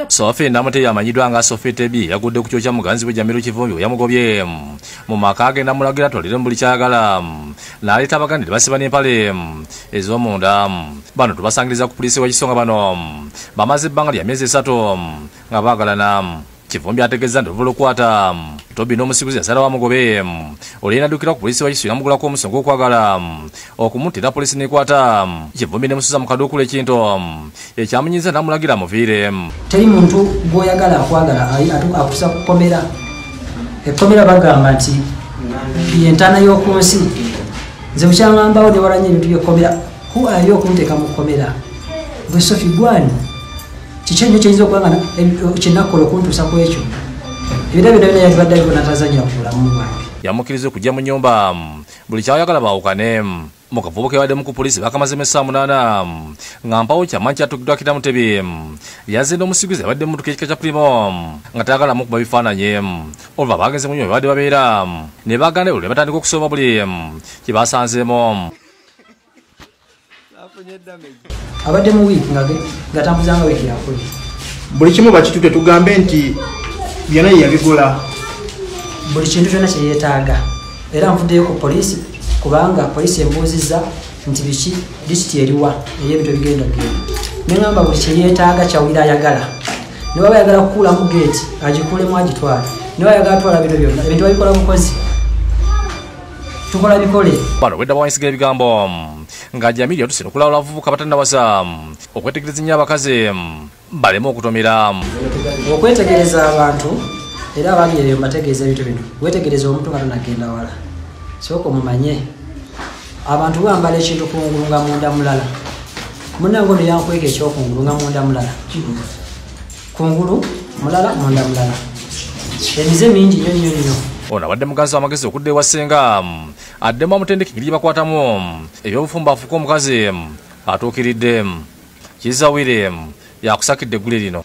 Sophie Namuteya amanyiddwa nga Sophie Tebi yagudde ku kyo kya muganzi we Jamiru Kivumbi yamugobye mu maka agenda mulagira atwalire mu buli kyagala n'aleeta abaganire basiba n'empale ez'omunda. Bano tubasangiriza ku poliisi w'ekisonga bano bamaze ebbanga lya myezi 3 nga baagalana. Kivumbi ategeeza nti oluva olukwata Tobi n'omusiguzi yasalawo amugobe oli n'addukira ku poliisi w'ekisonga yamugulako omusonga okwagala okumuttira poliisi n'ekwata Kivumbi n'emusuza mu kaduukulu ekintu ekyamunyiza n'amulagira amuviire. Teri muntu gw'oyagala akwagala akusa kukomera. Ekkomera bagamba nti yentaana y'oku nsi. Nze bukyaŋŋambawo ne walanya ebintu by'ekkomera kuwaayo okunteeka mu kkomera. Gwe Sophie gwani kiki nnyo kiyinza okubanga kyennakola okuntuusa ku ekyo. Ebiro byonna byonna yabadde aliko n'atazanyira ku bulamu bwange. Yamukkiriza okujja mu nnyumba buli kyayagala baawukane. Mu kavubo ke baddemu ku poliisi bakamazemu essaawa 8 nga mpawo kyamanyi kyatugiddwa Kitamu Tebi yazze n'omusiguzi abadde mu ekika kya Primo nga tayagalamu kuba bifaananyi. Oluva bagenze mu nnyumba babadde babeera ne bagana olwo ne batandika okusoma buli kye basanzeemu. Abadde mu wiiki ng'atambuzanga wiiki yakuli. Buli kimu bakitutte tugambe nti byonna yabigula. Buli kintu kyonna kye yeetaaga. Era nvuddeyo ku poliisi kubanga poliisi embuuzizza nti biki lisiti eriwa ey'ebintu ebigenda genda. Ne ngamba buli kye yeetaaga kyawulira ayagala. Ne waba ayagala kukuulamu geeti agikuulemu agitwala. Ne waba ayagala atwala bintu byonna ebintu babikola bukozi. Tukola bikole. Bano wedda bawanyisigira ebigambo nga Jamiru yatusira okulawula abavubuka abatannawasa okwetegereza nnyo abakazi baleme okutomera. Okwetegereza abantu era abali eyo mbategeeza ebintu bino. Wetegereza omuntu nga tonagenda wala. Sooka omumanye abantu bambala ekintu kungulu nga munda mulala. Munnange ono yankweka ekyokungulu nga munda mulala. Kungulu mulala munda mulala. Emize mingi nnyo nnyo nnyo. Ono abadde muganzi w'amagezi okudda ewa ssenga addemu amutendeke engeri bakwatamu ebyobufumbo afuuka omukazi atuukiridde Kizza Wire yakusakidde eggule lino.